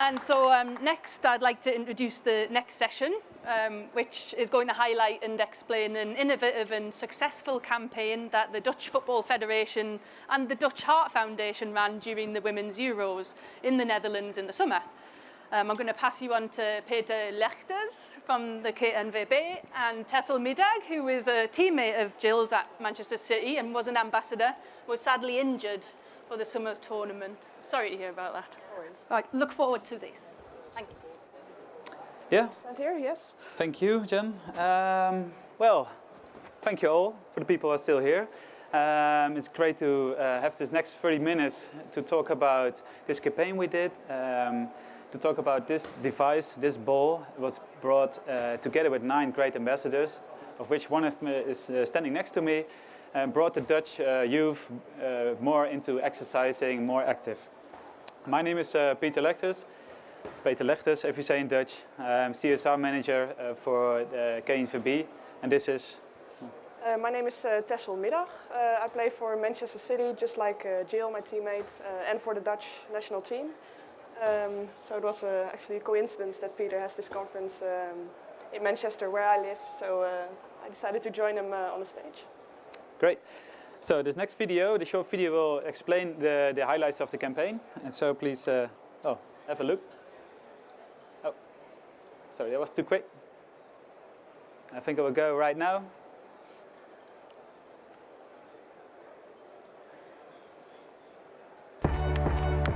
And so next I'd like to introduce the next session, which is going to highlight and explain an innovative and successful campaign that the Dutch Football Federation and the Dutch Heart Foundation ran during the Women's Euros in the Netherlands in the summer. I'm going to pass you on to Peter Legters from the KNVB and Tessel Middag, who is a teammate of Jill's at Manchester City and was an ambassador, was sadly injured for the summer tournament. Sorry to hear about that. Right, look forward to this. Thank you. Yeah. Stand here, yes. Thank you, Jen. Well, thank you all for the people who are still here. It's great to have this next 30 minutes to talk about this campaign we did, to talk about this device, this ball. It was brought together with 9 great ambassadors, of which one of them is standing next to me, and brought the Dutch youth more into exercising, more active. My name is Peter Legters, if you say in Dutch. I'm CSR manager for KNVB, and this is... My name is Tessel Middag. I play for Manchester City, just like Jill, my teammate, and for the Dutch national team. So it was actually a coincidence that Peter has this conference in Manchester, where I live. So I decided to join him on the stage. Great. So this next video, the short video, will explain the highlights of the campaign. And so please, have a look. Oh, sorry, that was too quick. I think I will go right now.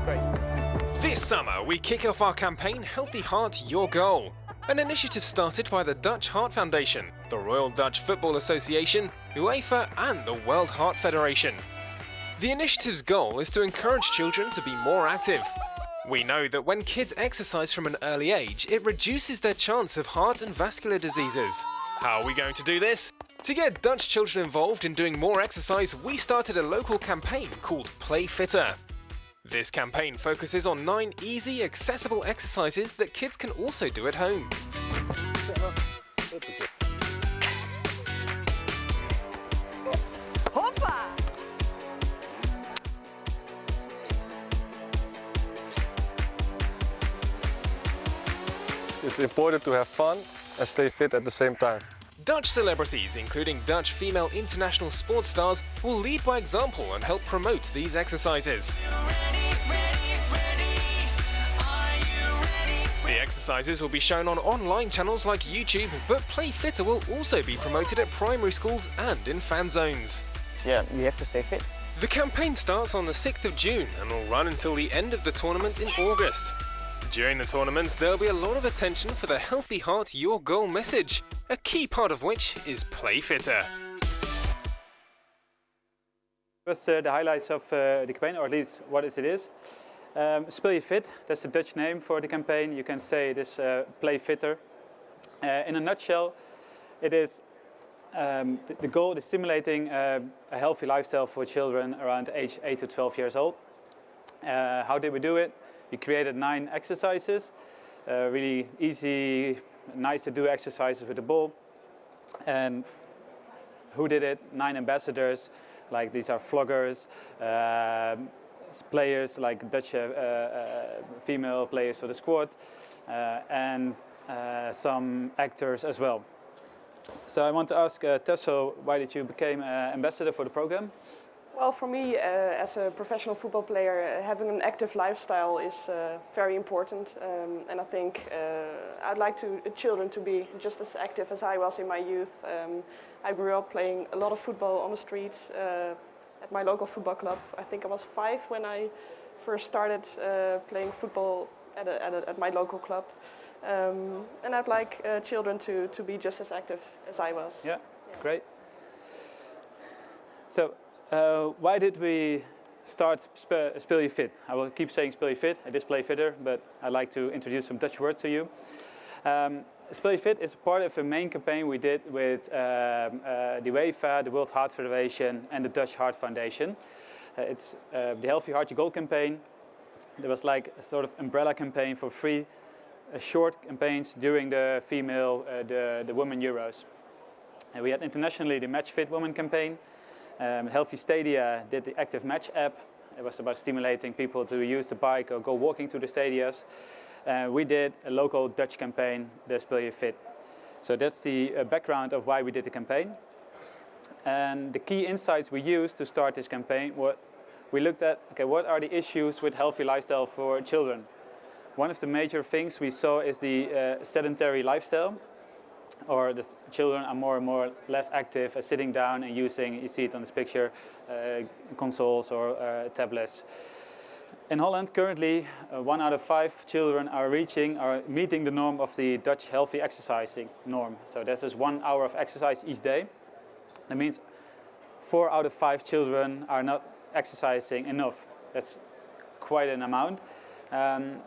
Great. This summer, we kick off our campaign Healthy Heart, Your Goal, an initiative started by the Dutch Heart Foundation, the Royal Dutch Football Association, UEFA and the World Heart Federation. The initiative's goal is to encourage children to be more active. We know that when kids exercise from an early age, it reduces their chance of heart and vascular diseases. How are we going to do this? To get Dutch children involved in doing more exercise, we started a local campaign called Play Fitter. This campaign focuses on 9 easy, accessible exercises that kids can also do at home. It's important to have fun and stay fit at the same time. Dutch celebrities, including Dutch female international sports stars, will lead by example and help promote these exercises. The exercises will be shown on online channels like YouTube, but Play Fitter will also be promoted at primary schools and in fan zones. Yeah, you have to stay fit. The campaign starts on the 6th of June and will run until the end of the tournament in August. During the tournament, there'll be a lot of attention for the Healthy Heart, Your Goal message, a key part of which is Play Fitter. First, the highlights of the campaign, or at least what it is. Speel Je Fit, that's the Dutch name for the campaign. You can say it is Play Fitter. In a nutshell, it is the goal is stimulating a healthy lifestyle for children around age 8 to 12 years old. How did we do it? We created 9 exercises, really easy, nice to do exercises with the ball. And who did it? 9 ambassadors, like these are vloggers, players like Dutch female players for the squad, and some actors as well. So I want to ask Tessel, why did you become ambassador for the program? Well, for me, as a professional football player, having an active lifestyle is very important. And I think I'd like children to be just as active as I was in my youth. I grew up playing a lot of football on the streets at my local football club. I think I was 5 when I first started playing football at my local club. And I'd like children to be just as active as I was. Yeah. Great. So, why did we start Speel Je Fit? I will keep saying Speel Je Fit. It is Play Fitter, but I'd like to introduce some Dutch words to you. Speel Je Fit is part of a main campaign we did with the UEFA, the World Heart Federation, and the Dutch Heart Foundation. It's the Healthy Heart Your Goal campaign. There was like a sort of umbrella campaign for 3 short campaigns during the the Women Euros. And we had internationally the Match Fit Women campaign. Healthy Stadia did the Active Match app. It was about stimulating people to use the bike or go walking to the stadias. We did a local Dutch campaign, the Speel Je Fit. So that's the background of why we did the campaign. And the key insights we used to start this campaign, we looked at, okay, what are the issues with healthy lifestyle for children? One of the major things we saw is the sedentary lifestyle, or the children are more and more less active, sitting down and using, you see it on this picture, consoles or tablets. In Holland, currently, 1 out of 5 children are meeting the norm of the Dutch healthy exercising norm. So that's just 1 hour of exercise each day. That means 4 out of 5 children are not exercising enough. That's quite an amount. And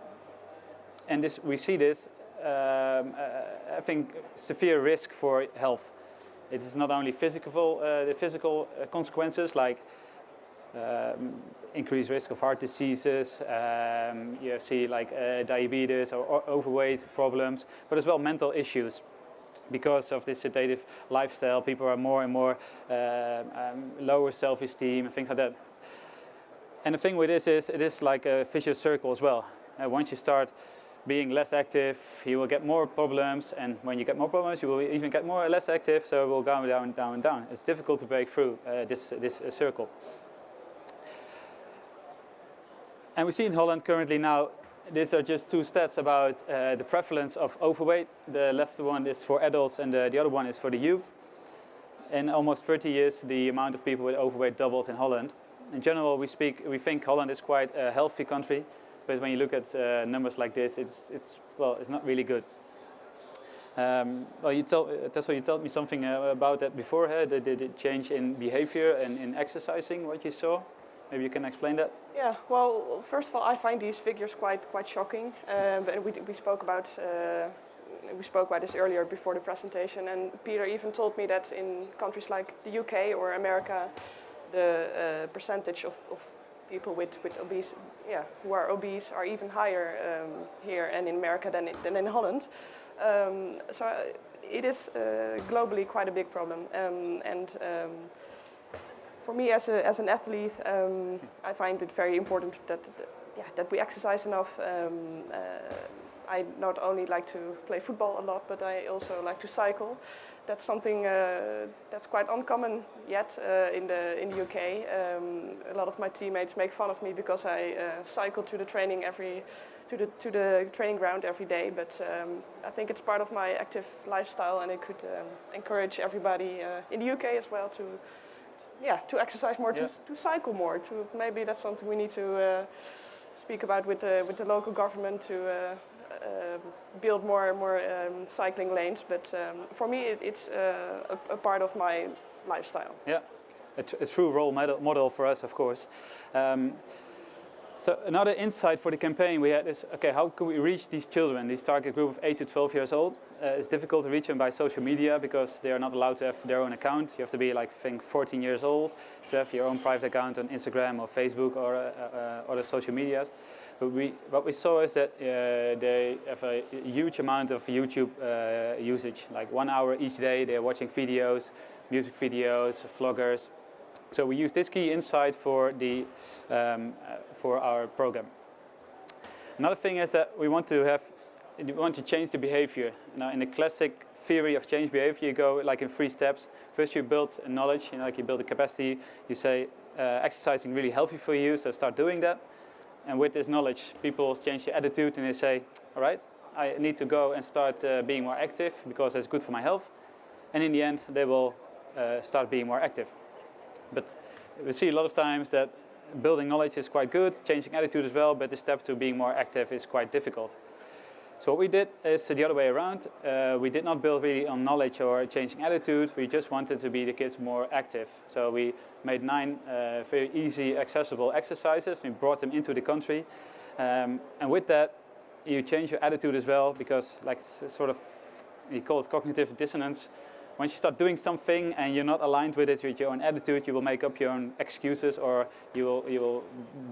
we see this, I think, severe risk for health. It is not only the physical consequences like increased risk of heart diseases, you see like diabetes or overweight problems, but as well mental issues. Because of this sedative lifestyle, people are more and more lower self-esteem and things like that. And the thing with this is, it is like a vicious circle as well. Once you start being less active, you will get more problems, and when you get more problems, you will even get more or less active, so it will go down, down, and down. It's difficult to break through this circle. And we see in Holland currently now, these are just 2 stats about the prevalence of overweight. The left one is for adults and the other one is for the youth. In almost 30 years, the amount of people with overweight doubled in Holland. In general, we think Holland is quite a healthy country, but when you look at numbers like this, it's not really good. Tessel, you told me something about that before, the change in behavior and in exercising, what you saw. Maybe you can explain that? Yeah, well, first of all, I find these figures quite shocking. But we spoke about this earlier before the presentation, and Peter even told me that in countries like the UK or America, the percentage of people with obese, who are obese, are even higher here and in America than in Holland. So it is globally quite a big problem, for me, as an athlete, I find it very important that we exercise enough. I not only like to play football a lot, but I also like to cycle. That's something that's quite uncommon yet in the UK. A lot of my teammates make fun of me because I cycle to the training ground every day. But I think it's part of my active lifestyle, and I could encourage everybody in the UK as well to exercise more, to cycle more. Maybe that's something we need to speak about with the local government to build more cycling lanes. But for me, it's a part of my lifestyle. Yeah, a true role model for us, of course. So another insight for the campaign we had is, okay, how can we reach these children, this target group of 8 to 12 years old? It's difficult to reach them by social media because they are not allowed to have their own account. You have to be, like, I think, 14 years old to have your own private account on Instagram or Facebook or other social medias. But what we saw is that they have a huge amount of YouTube usage, like 1 hour each day. They're watching videos, music videos, vloggers. So we use this key insight for our program. Another thing is that we want to change the behavior. Now, in the classic theory of change behavior, you go like in 3 steps. First, you build knowledge, like you build a capacity. You say exercising really healthy for you, so start doing that. And with this knowledge, people change their attitude and they say, all right, I need to go and start being more active because it's good for my health. And in the end, they will start being more active. But we see a lot of times that building knowledge is quite good, changing attitude as well, but the step to being more active is quite difficult. So what we did is the other way around. We did not build really on knowledge or changing attitude. We just wanted to be the kids more active. So we made 9 very easy, accessible exercises. We brought them into the country. And with that, you change your attitude as well, because like sort of, we call it cognitive dissonance. Once you start doing something and you're not aligned with it, with your own attitude, you will make up your own excuses, or you will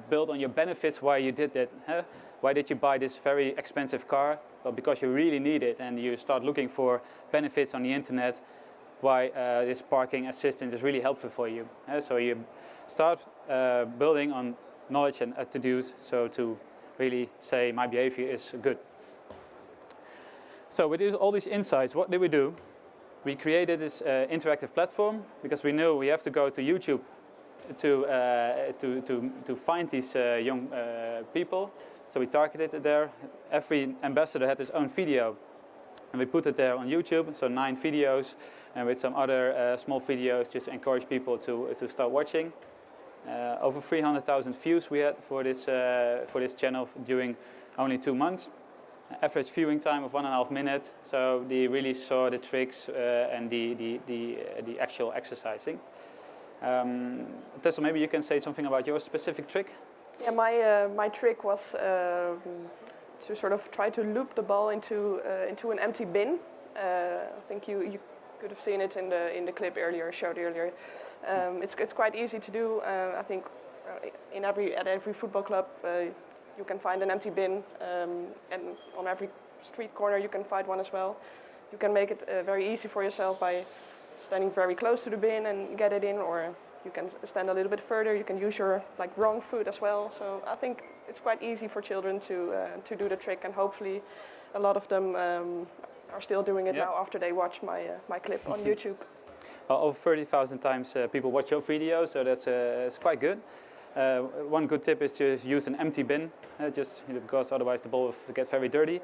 build on your benefits why you did that. Huh? Why did you buy this very expensive car? Well, because you really need it, and you start looking for benefits on the internet, why this parking assistance is really helpful for you. So you start building on knowledge and attitudes, so to really say my behavior is good. So with all these insights, what did we do? We created this interactive platform because we knew we have to go to YouTube to find these young people. So we targeted it there. Every ambassador had his own video, and we put it there on YouTube. So 9 videos, and with some other small videos, just to encourage people to start watching. Over 300,000 views we had for this channel during only 2 months. Average viewing time of 1.5 minutes. So they really saw the tricks and the actual exercising. Tessel, maybe you can say something about your specific trick. Yeah, my trick was to sort of try to loop the ball into an empty bin. I think you could have seen it in the clip earlier, showed earlier. It's quite easy to do. I think at every football club you can find an empty bin, and on every street corner you can find one as well. You can make it very easy for yourself by standing very close to the bin and get it in, or you can stand a little bit further. You can use your wrong foot as well. So I think it's quite easy for children to do the trick, and hopefully a lot of them are still doing it now after they watch my clip on YouTube. Well, over 30,000 times people watch your video, so that's it's quite good. One good tip is to use an empty bin, just because otherwise the ball will get very dirty.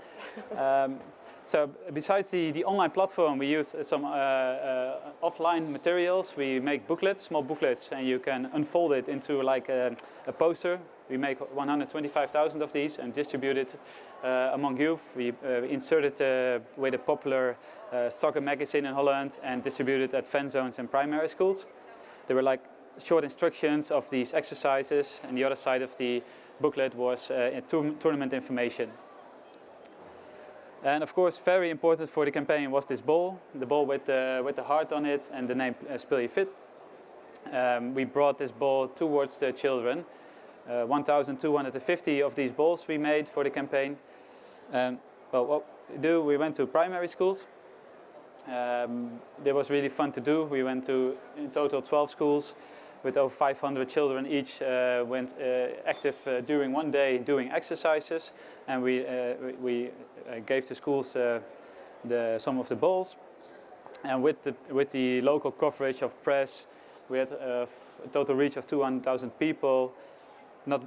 So besides the online platform, we use some offline materials. We make booklets, small booklets, and you can unfold it into like a poster. We make 125,000 of these and distribute it among youth. We insert it with a popular soccer magazine in Holland and distribute it at fan zones and primary schools. There were like short instructions of these exercises, and the other side of the booklet was tournament information. And of course, very important for the campaign was this ball, the ball with the heart on it and the name Speel Je Fit. We brought this ball towards the children. 1,250 of these balls we made for the campaign. Well, what we do, we went to primary schools. It was really fun to do. We went to, in total, 12 schools with over 500 children each went active during one day doing exercises, and we gave the schools some of the balls. And with the local coverage of press, we had a total reach of 200,000 people, not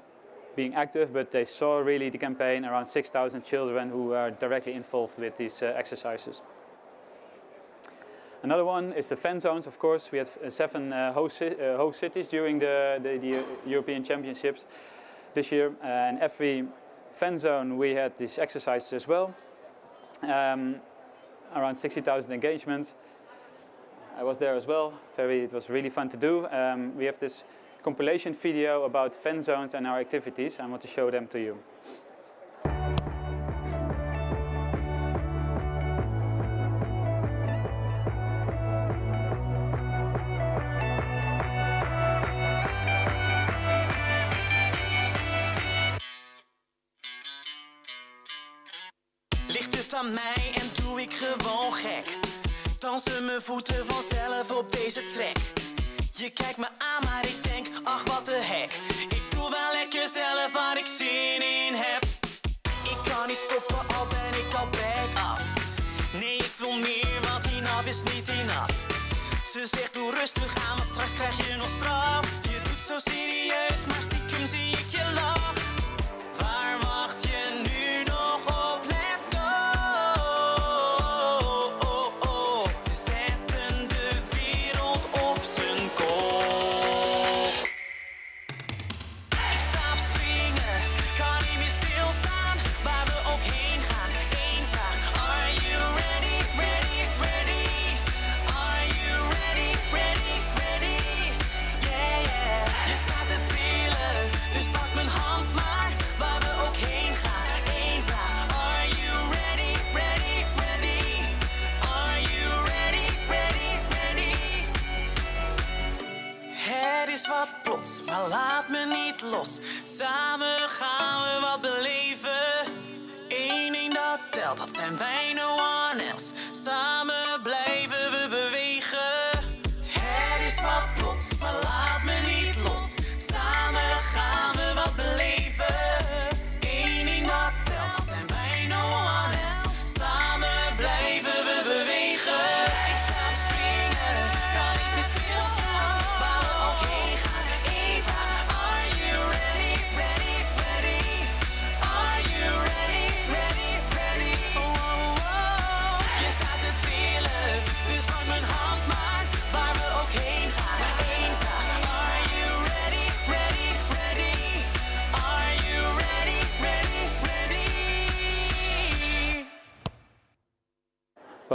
being active, but they saw really the campaign, around 6,000 children who are directly involved with these exercises. Another one is the fan zones, of course. We had 7 host cities during the European Championships this year. And every fan zone we had these exercises as well. Around 60,000 engagements. I was there as well. It was really fun to do. We have this compilation video about fan zones and our activities. I want to show them to you. Ligt het aan mij en doe ik gewoon gek? Dansen mijn voeten vanzelf op deze track. Je kijkt me aan, maar ik denk, ach wat de hek. Ik doe wel lekker zelf waar ik zin in heb. Ik kan niet stoppen, al ben ik al back af. Nee, ik wil meer, want enough is niet enough. Ze zegt doe rustig aan, maar straks krijg je nog straf. Je doet zo serieus, maar stiekem zie ik je lach. Waar wacht je nu nog op? Let's go! We zetten de wereld op zijn kop. Ik sta op springen, kan niet meer stilstaan. Waar we ook heen gaan, één vraag. Are you ready, ready, ready? Are you ready, ready, ready? Yeah, yeah. Je staat te trillen, dus pak mijn hand maar. Waar we ook heen gaan, één vraag. Are you ready, ready, ready? Are you ready, ready, ready? Het is wat plots, maar laat me niet los. Samen gaan we wat beleven. Eén ding dat telt, dat zijn wij, no one else. Samen blijven we bewegen. Het is wat plots, maar laat me niet los. Samen gaan we wat beleven. Eén ding dat telt, dat zijn wij, no one else. Samen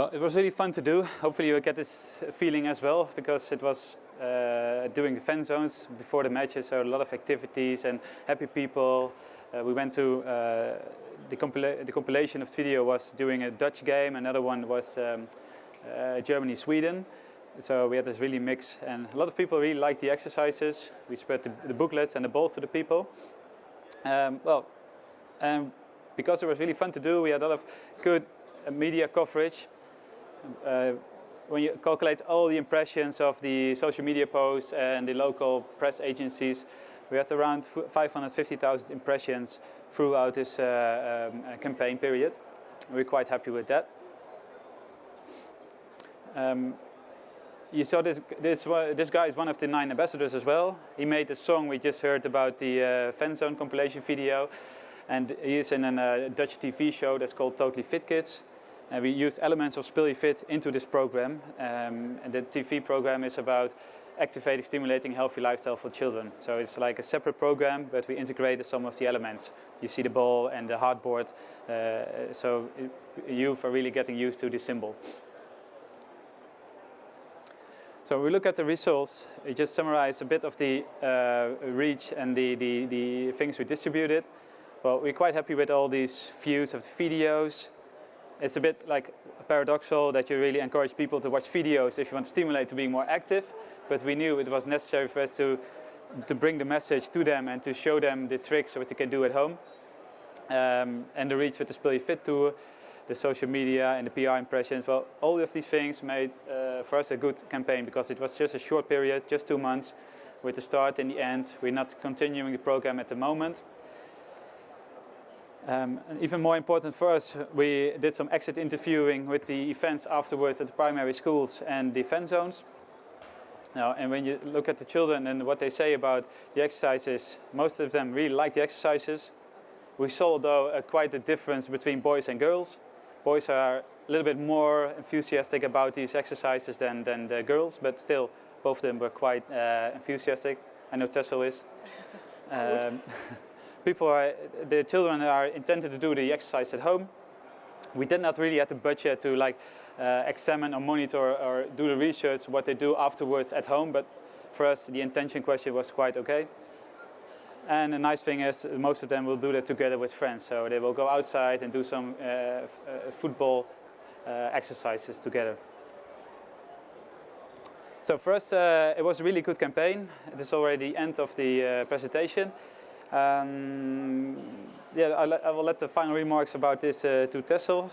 Well, it was really fun to do. Hopefully you get this feeling as well, because it was during the fan zones before the matches, so a lot of activities and happy people. We went to the compilation of video was during a Dutch game. Another one was Germany-Sweden. So we had this really mix, and a lot of people really liked the exercises. We spread the booklets and the balls to the people. Because it was really fun to do, we had a lot of good media coverage. When you calculate all the impressions of the social media posts and the local press agencies, we had around 550,000 impressions throughout this campaign period. We're quite happy with that. You saw this guy is one of the 9 ambassadors as well. He made the song we just heard about the fan zone compilation video, and he is in a Dutch TV show that's called Totally Fit Kids. And we used elements of Speel Je Fit into this program, and the TV program is about activating, stimulating healthy lifestyle for children. So it's like a separate program, but we integrated some of the elements. You see the ball and the hardboard, so youth are really getting used to this symbol. So we look at the results. We just summarize a bit of the reach and the things we distributed. Well, we're quite happy with all these views of the videos. It's a bit like paradoxical that you really encourage people to watch videos if you want to stimulate to being more active, but we knew it was necessary for us to bring the message to them and to show them the tricks what they can do at home. And the reach with the Speel Je Fit tour, the social media and the PR impressions, well, all of these things made for us a good campaign, because it was just a short period, just 2 months, with the start and the end. We're not continuing the program at the moment. And even more important for us, we did some exit interviewing with the events afterwards at the primary schools and the fan zones. Now, and when you look at the children and what they say about the exercises, most of them really like the exercises. We saw, though, quite a difference between boys and girls. Boys are a little bit more enthusiastic about these exercises than the girls, but still, both of them were quite enthusiastic. I know Tessel is. The children are intended to do the exercise at home. We did not really have the budget to examine or monitor or do the research what they do afterwards at home, but for us the intention question was quite okay. And the nice thing is most of them will do that together with friends, so they will go outside and do some football exercises together. So for us it was a really good campaign. It is already the end of the presentation. I will let the final remarks about this to Tessel.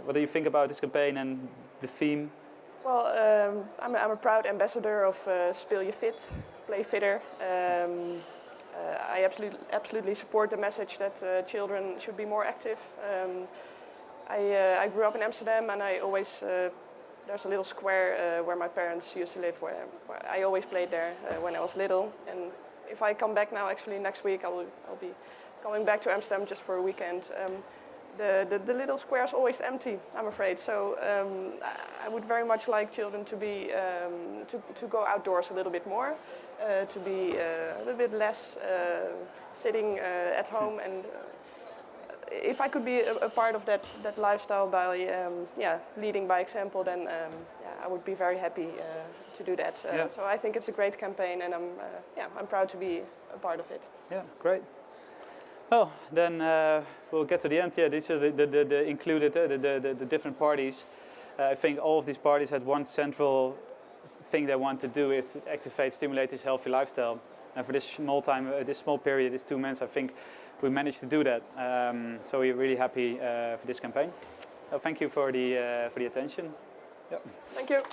What do you think about this campaign and the theme? Well, I'm a proud ambassador of Speel Je Fit, Play Fitter. I absolutely support the message that children should be more active. I grew up in Amsterdam, and I always there's a little square where my parents used to live, where I always played there when I was little. And if I come back now, actually next week, I'll be coming back to Amsterdam just for a weekend. The little square is always empty, I'm afraid. So I would very much like children to be to go outdoors a little bit more, to be a little bit less sitting at home. And if I could be a part of that lifestyle by leading by example, then I would be very happy to do that. So I think it's a great campaign, and I'm proud to be a part of it. Yeah, great. Well, then we'll get to the end. Yeah, these are the included the different parties. I think all of these parties had one central thing they want to do is activate, stimulate this healthy lifestyle. And for this small period, this 2 months, I think we managed to do that. So we're really happy for this campaign. Thank you for the attention. Yep. Thank you.